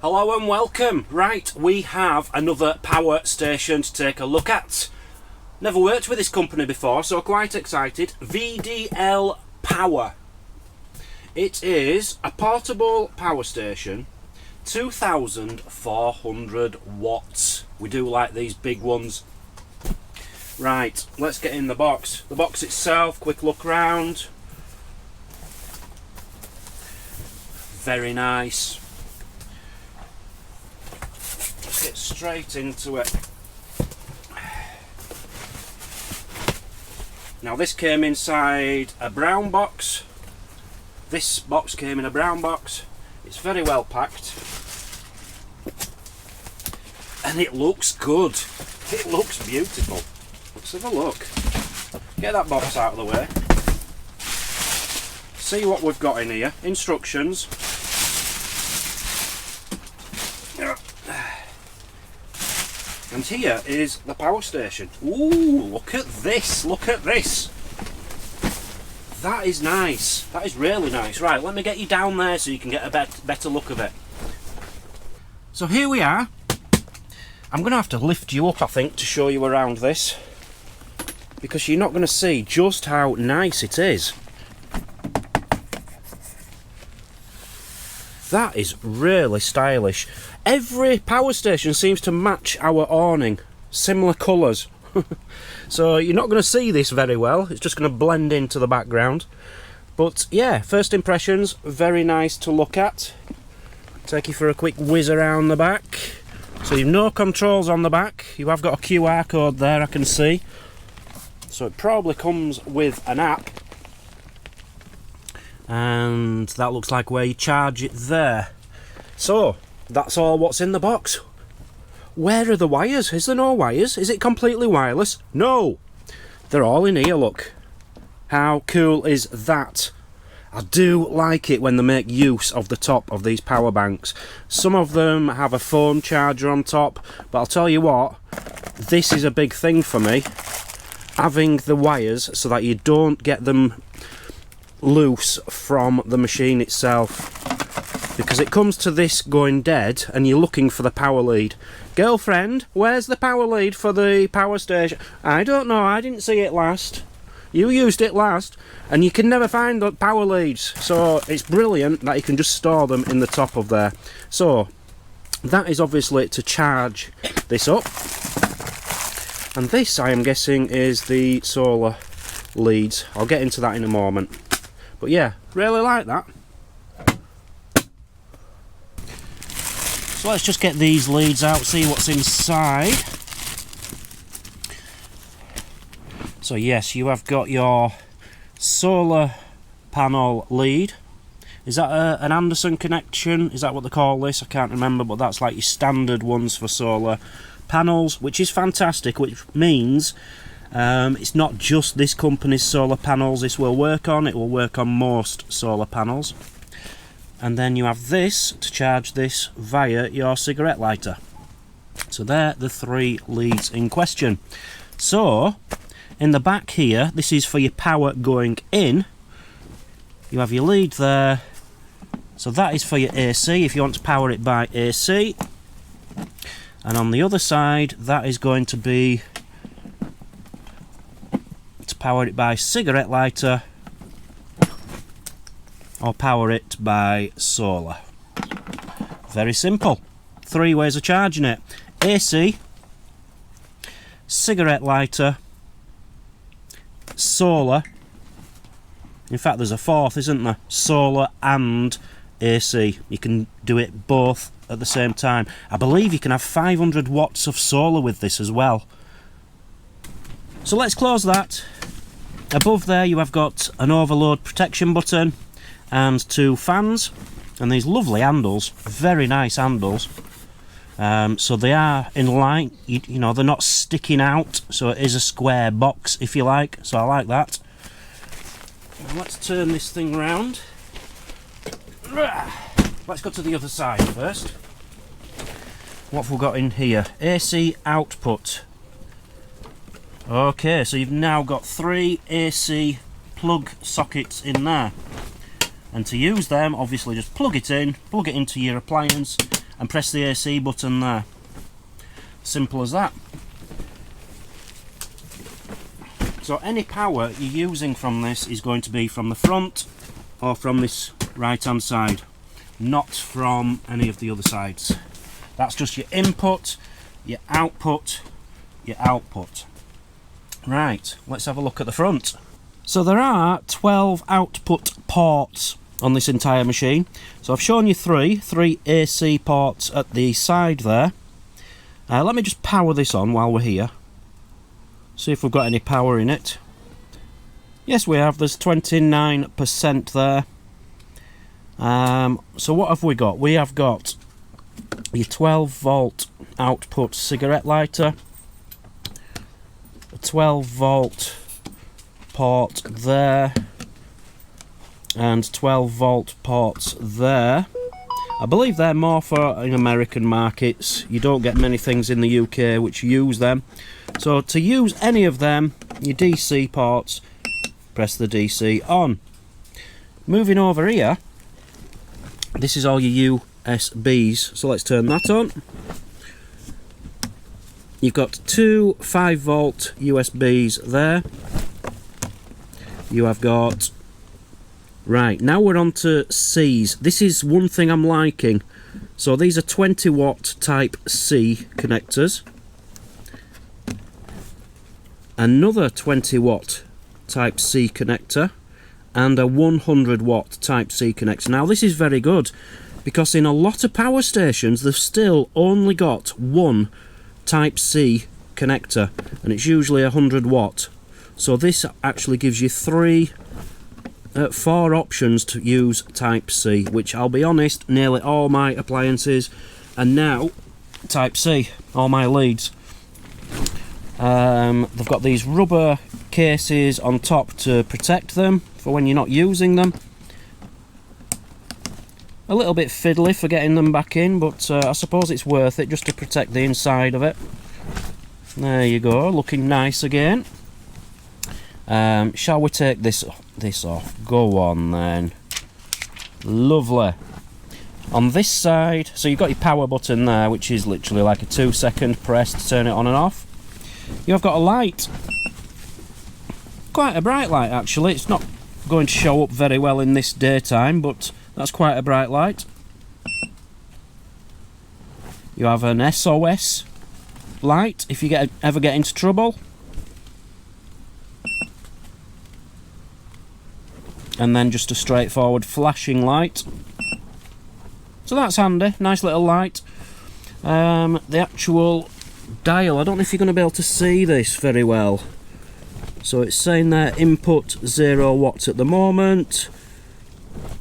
Hello and welcome. Right, we have another power station to take a look at. Never worked with this company before, so quite excited. VDL Power. It is a portable power station, 2400 watts. We do like these big ones. Right, let's get in the box. The box itself, quick look round. Very nice. Let's get straight into it. Now this came inside a brown box. This box came in a brown box. It's very well packed. And it looks good. It looks beautiful. Let's have a look. Get that box out of the way. See what we've got in here. Instructions. And here is the power station. Ooh, look at this, look at this. That is nice, that is really nice. Right, let me get you down there so you can get a better look of it. So here we are. I'm going to have to lift you up, I think, to show you around this, because you're not going to see just how nice it is. That is really stylish. Every power station seems to match our awning, similar colours. So you're not going to see this very well, it's just going to blend into the background. But yeah, first impressions, very nice to look at. Take you for a quick whiz around the back. So you've no controls on the back, you have got a QR code there I can see. So it probably comes with an app. And that looks like where you charge it there. So that's all what's in the box. Where are the wires? Is there no wires? Is it completely wireless? No, they're all in here, look. How cool is that? I do like it when they make use of the top of these power banks. Some of them have a phone charger on top, but I'll tell you what, this is a big thing for me, having the wires so that you don't get them loose from the machine itself, because it comes to this going dead and you're looking for the power lead. Girlfriend, where's the power lead for the power station? I don't know, I didn't see it last. You used it last, and you can never find the power leads, so it's brilliant that you can just store them in the top of there. So that is obviously to charge this up, and this I am guessing is the solar leads. I'll get into that in a moment. But yeah, really like that. So let's just get these leads out, see what's inside. So yes, you have got your solar panel lead. Is that an Anderson connection? Is that what they call this? I can't remember, but that's like your standard ones for solar panels, which is fantastic, which means it's not just this company's solar panels this will work on, it will work on most solar panels. And then you have this to charge this via your cigarette lighter. So they're the three leads in question. So in the back here, this is for your power going in. You have your lead there, so that is for your AC if you want to power it by AC. And on the other side, that is going to be power it by cigarette lighter or power it by solar. Very simple. Three ways of charging it: AC, cigarette lighter, solar. In fact, there's a fourth, isn't there? Solar and AC. You can do it both at the same time. I believe you can have 500 watts of solar with this as well. So let's close that. Above there you have got an overload protection button and two fans, and these lovely handles, very nice handles. So they are in line, you know, they're not sticking out, so it is a square box if you like, so I like that. And let's turn this thing round. Let's go to the other side first. What have we got in here? AC output. Okay, so you've now got 3 AC plug sockets in there. And to use them, obviously just plug it in, plug it into your appliance, and press the AC button there. Simple as that. So any power you're using from this is going to be from the front or from this right hand side, not from any of the other sides. That's just your input, your output, your output. Right, let's have a look at the front. So there are 12 output ports on this entire machine. So I've shown you three AC ports at the side there. Let me just power this on while we're here. See if we've got any power in it. Yes, we have. There's 29% there. So what have we got? We have got your 12 volt output cigarette lighter, a 12 volt port there, and 12 volt ports there. I believe they're more for in American markets. You don't get many things in the UK which use them. So to use any of them, your DC ports, press the DC on. Moving over here, this is all your USBs, so let's turn that on. You've got two 5 volt USBs there. You have got... Right, now we're on to C's. This is one thing I'm liking. So these are 20 watt type C connectors. Another 20 watt type C connector. And a 100 watt type C connector. Now this is very good, because in a lot of power stations they've still only got one type C connector, and it's usually 100 watt. So this actually gives you 4 options to use type C, which I'll be honest, nearly all my appliances are now type C, all my leads. They've got these rubber cases on top to protect them for when you're not using them. A little bit fiddly for getting them back in, but I suppose it's worth it just to protect the inside of it. There you go, looking nice again. Shall we take this off? Go on then. Lovely. On this side, so you've got your power button there, which is literally like a 2-second press to turn it on and off. You've got a light. Quite a bright light actually. It's not going to show up very well in this daytime, but that's quite a bright light. You have an SOS light if you ever get into trouble. And then just a straightforward flashing light. So that's handy, nice little light. The actual dial, I don't know if you're going to be able to see this very well. So it's saying there input 0 watts at the moment,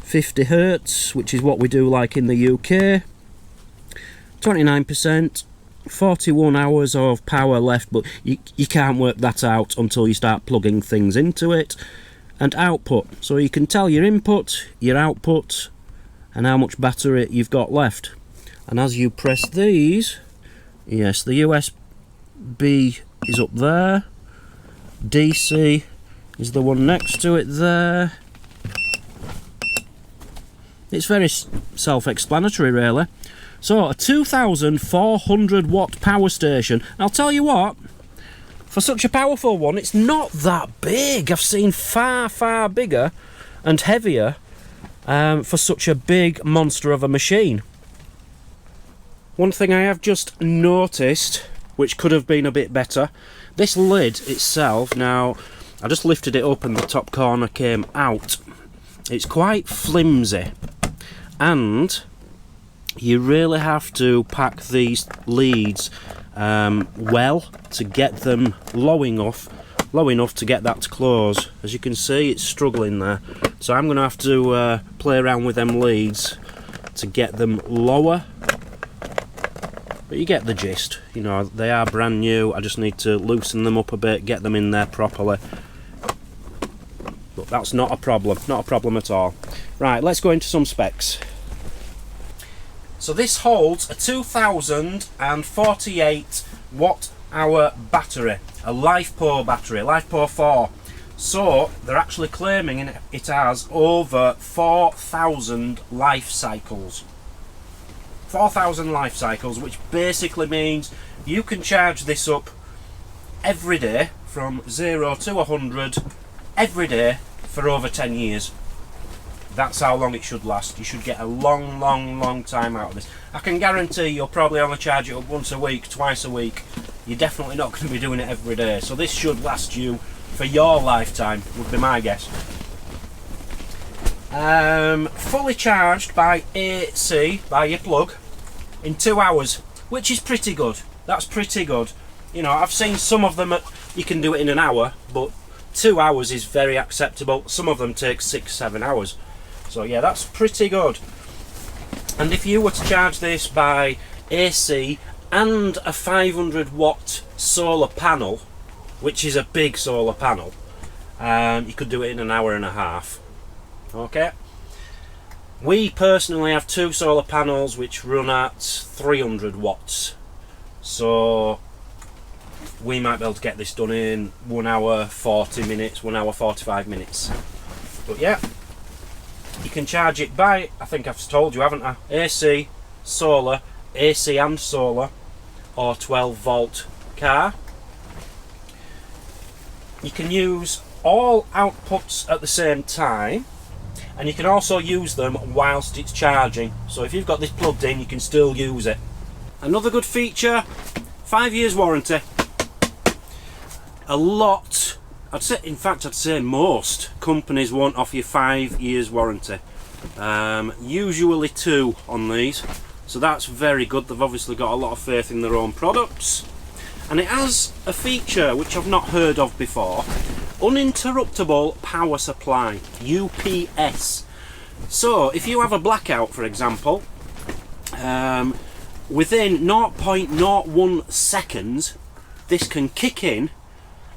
50 hertz, which is what we do like in the UK, 29%, 41 hours of power left, but you can't work that out until you start plugging things into it. And output, so you can tell your input, your output, and how much battery you've got left. And as you press these, yes, the USB is up there, DC is the one next to it there. It's very self-explanatory really. So a 2400 watt power station. I'll tell you what, for such a powerful one, it's not that big. I've seen far bigger and heavier for such a big monster of a machine. One thing I have just noticed, which could have been a bit better, this lid itself, now I just lifted it up and the top corner came out. It's quite flimsy, and you really have to pack these leads well to get them low enough to get that to close. As you can see, it's struggling there, so I'm going to have to play around with them leads to get them lower, but you get the gist. You know, they are brand new. I just need to loosen them up a bit, get them in there properly, but that's not a problem at all. Right, let's go into some specs. So this holds a 2048 watt hour battery, a LifePo battery, LifePo 4. So they're actually claiming it has over 4,000 life cycles. 4,000 life cycles, which basically means you can charge this up every day from 0 to 100 every day for over 10 years. That's how long it should last. You should get a long time out of this. I can guarantee you'll probably only charge it up once a week, twice a week. You're definitely not going to be doing it every day. So this should last you for your lifetime, would be my guess. Fully charged by AC, by your plug, in 2 hours, which is pretty good. That's pretty good. You know, I've seen some of them, you can do it in an hour, but 2 hours is very acceptable. Some of them take 6-7 hours. So yeah, that's pretty good. And if you were to charge this by AC and a 500 watt solar panel, which is a big solar panel, you could do it in an hour and a half. Okay. We personally have 2 solar panels which run at 300 watts. So we might be able to get this done in 1 hour 40 minutes, 1 hour 45 minutes. But yeah, you can charge it by, I think I've told you, haven't I? AC, solar, AC and solar, or 12 volt car. You can use all outputs at the same time, and you can also use them whilst it's charging. So if you've got this plugged in, you can still use it. Another good feature, 5 years warranty. A lot, I'd say most companies won't offer you 5 years warranty. Usually 2 on these, so that's very good. They've obviously got a lot of faith in their own products. And it has a feature which I've not heard of before: uninterruptible power supply, UPS. So if you have a blackout, for example, within 0.01 seconds this can kick in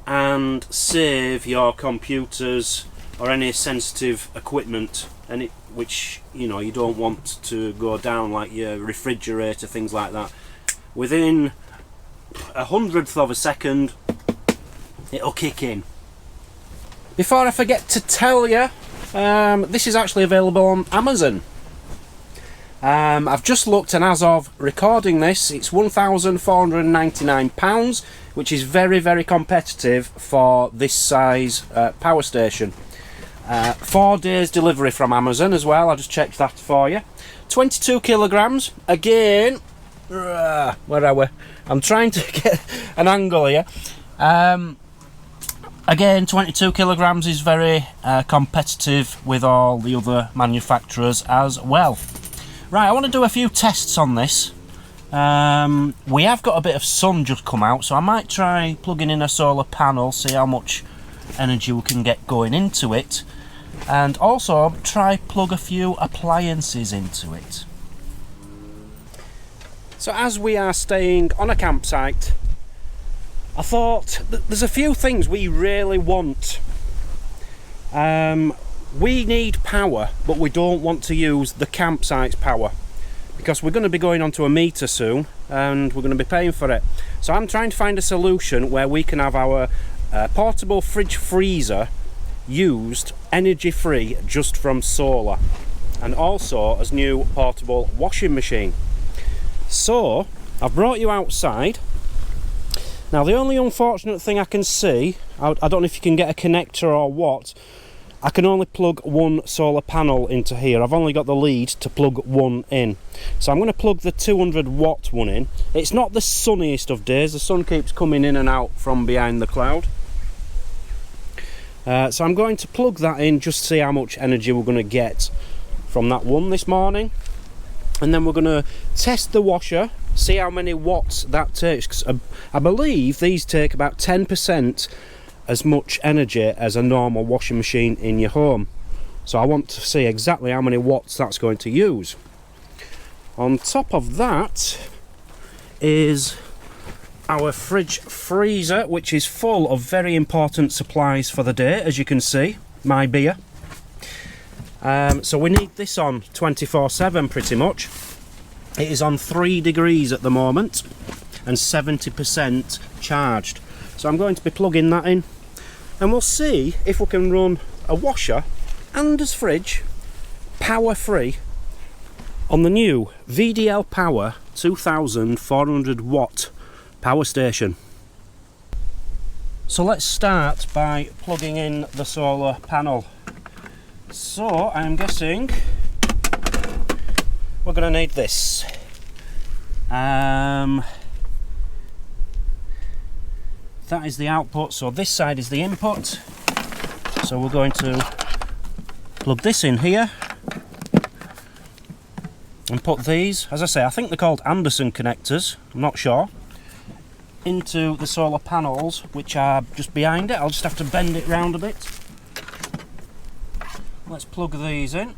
and save your computers or any sensitive equipment, and which you know you don't want to go down, like your refrigerator, things like that. Within 1/100th of a second it'll kick in. Before I forget to tell you, this is actually available on Amazon. I've just looked, and as of recording this, it's £1,499, which is very competitive for this size power station. 4 days delivery from Amazon as well. I just checked that for you. 22 kilograms. Again, where are we? I'm trying to get an angle here. Again, 22 kilograms is very competitive with all the other manufacturers as well. Right, I want to do a few tests on this. We have got a bit of sun just come out, so I might try plugging in a solar panel, see how much energy we can get going into it, and also try plug a few appliances into it. So as we are staying on a campsite, I thought that there's a few things we really want. We need power, but we don't want to use the campsite's power, because we're going to be going onto a meter soon and we're going to be paying for it. So I'm trying to find a solution where we can have our portable fridge freezer used energy free just from solar, and also as new portable washing machine. So I've brought you outside. Now the only unfortunate thing I can see, I don't know if you can get a connector or what, I can only plug one solar panel into here. I've only got the lead to plug one in. So I'm going to plug the 200 watt one in. It's not the sunniest of days, the sun keeps coming in and out from behind the cloud. So I'm going to plug that in, just to see how much energy we're going to get from that one this morning. And then we're going to test the washer, see how many watts that takes, 'cause I believe these take about 10% as much energy as a normal washing machine in your home. So I want to see exactly how many watts that's going to use. On top of that is our fridge freezer, which is full of very important supplies for the day, as you can see, my beer. So we need this on 24/7 pretty much. It is on 3 degrees at the moment and 70% charged. So I'm going to be plugging that in, and we'll see if we can run a washer and a fridge power free on the new VDL Power 2400 watt power station. So let's start by plugging in the solar panel. So I'm guessing we're going to need this. That is the output, so this side is the input. So we're going to plug this in here and put these, as I say, I think they're called Anderson connectors, I'm not sure, into the solar panels, which are just behind it. I'll just have to bend it round a bit. Let's plug these in.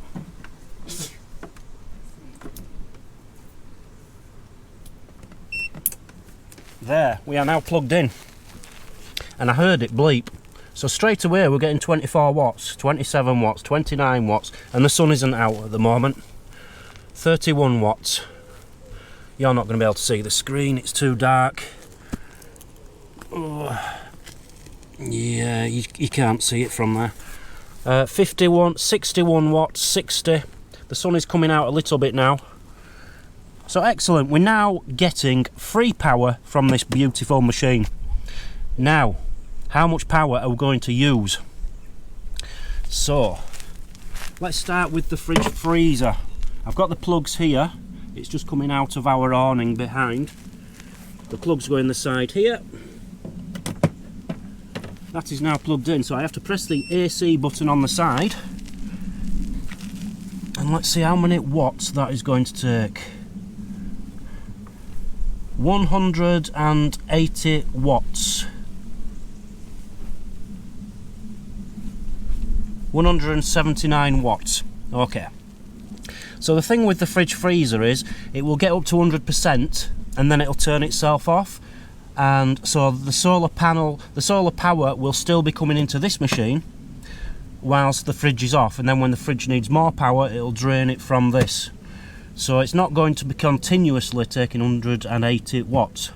There, we are now plugged in. And I heard it bleep. So straight away we're getting 24 watts, 27 watts, 29 watts, and the sun isn't out at the moment. 31 watts. You're not going to be able to see the screen, it's too dark. Oh, yeah, you can't see it from there. 51, 61 watts, 60. The sun is coming out a little bit now. So excellent, we're now getting free power from this beautiful machine. Now, how much power are we going to use? So, let's start with the fridge freezer. I've got the plugs here, it's just coming out of our awning behind. The plugs go in the side here. That is now plugged in, so I have to press the AC button on the side. And let's see how many watts that is going to take. 180 watts. 179 watts. Okay. So the thing with the fridge freezer is it will get up to 100% and then it'll turn itself off. And so the solar panel, the solar power will still be coming into this machine whilst the fridge is off, and then when the fridge needs more power it'll drain it from this. So it's not going to be continuously taking 180 watts,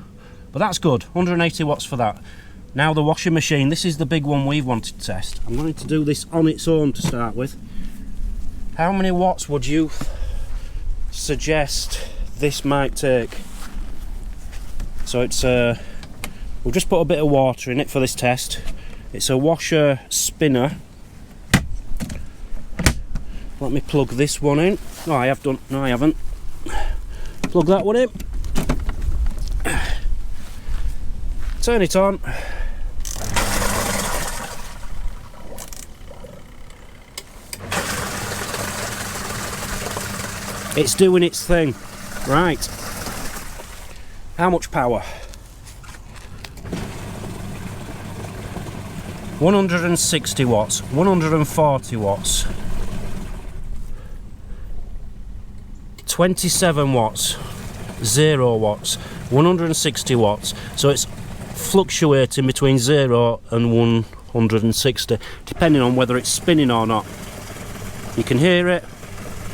but that's good, 180 watts for that. Now the washing machine, this is the big one we've wanted to test. I'm going to do this on its own to start with. How many watts would you suggest this might take? So it's we'll just put a bit of water in it for this test. It's a washer spinner. Let me plug this one in. Oh, I have done. No, I haven't. Plug that one in. Turn it on. It's doing its thing. Right. How much power? 160 watts, 140 watts, 27 watts, 0 watts, 160 watts. So it's fluctuating between 0 and 160, depending on whether it's spinning or not. You can hear it.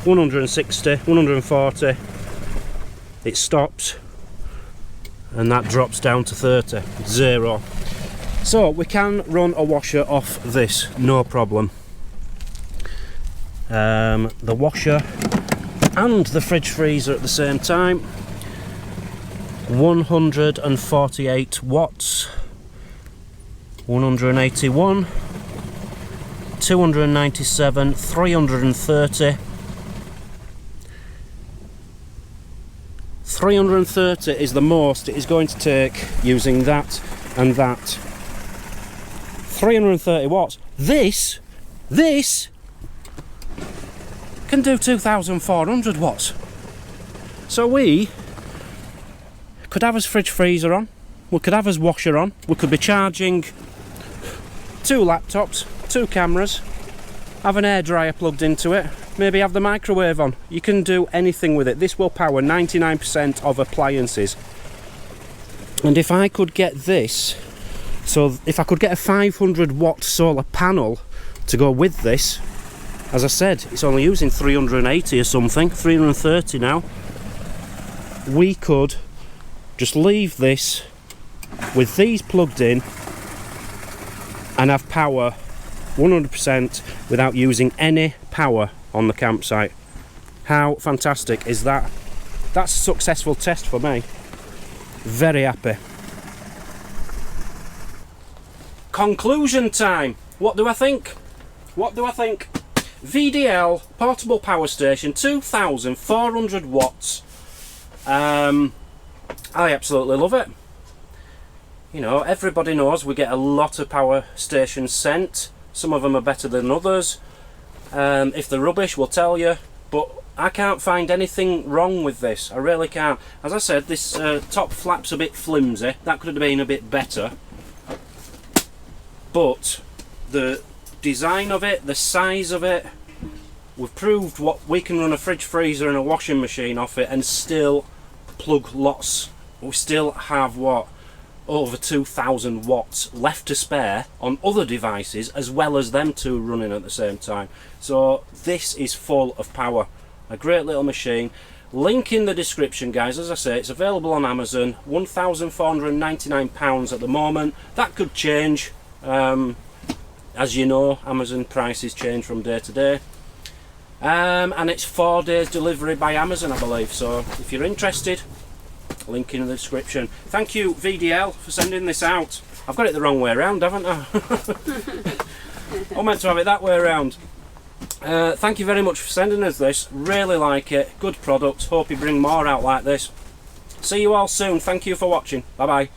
160, 140. It stops. And that drops down to 30, 0. So we can run a washer off this, no problem. The washer and the fridge freezer at the same time. 148 watts, 181, 297, 330. 330 is the most it is going to take using that and that. 330 watts. This can do 2400 watts. So we could have his fridge freezer on, we could have his washer on, we could be charging 2 laptops, 2 cameras, have an hairdryer plugged into it, maybe have the microwave on. You can do anything with it. This will power 99% of appliances. And if I could get this, so if I could get a 500 watt solar panel to go with this, as I said, it's only using 380 or something, 330 now, we could just leave this with these plugged in and have power 100% without using any power on the campsite. How fantastic is that? That's a successful test for me. Very happy. Conclusion time. What do I think? What do I think? VDL portable power station, 2400 watts. I absolutely love it. You know, everybody knows we get a lot of power stations sent. Some of them are better than others. If they're rubbish, we'll tell you. But I can't find anything wrong with this. I really can't. As I said, this top flap's a bit flimsy. That could have been a bit better. But the design of it, the size of it, we've proved what we can run a fridge, freezer and a washing machine off it and still plug lots. We still have, what, over 2000 watts left to spare on other devices, as well as them two running at the same time. So this is full of power. A great little machine. Link in the description, guys. As I say, it's available on Amazon. £1,499 at the moment. That could change. As you know, Amazon prices change from day to day. And it's 4 days delivery by Amazon, I believe. So if you're interested, link in the description. Thank you, VDL, for sending this out. I've got it the wrong way around, haven't I? I meant to have it that way around. Thank you very much for sending us this. Really like it. Good product. Hope you bring more out like this. See you all soon. Thank you for watching. Bye bye.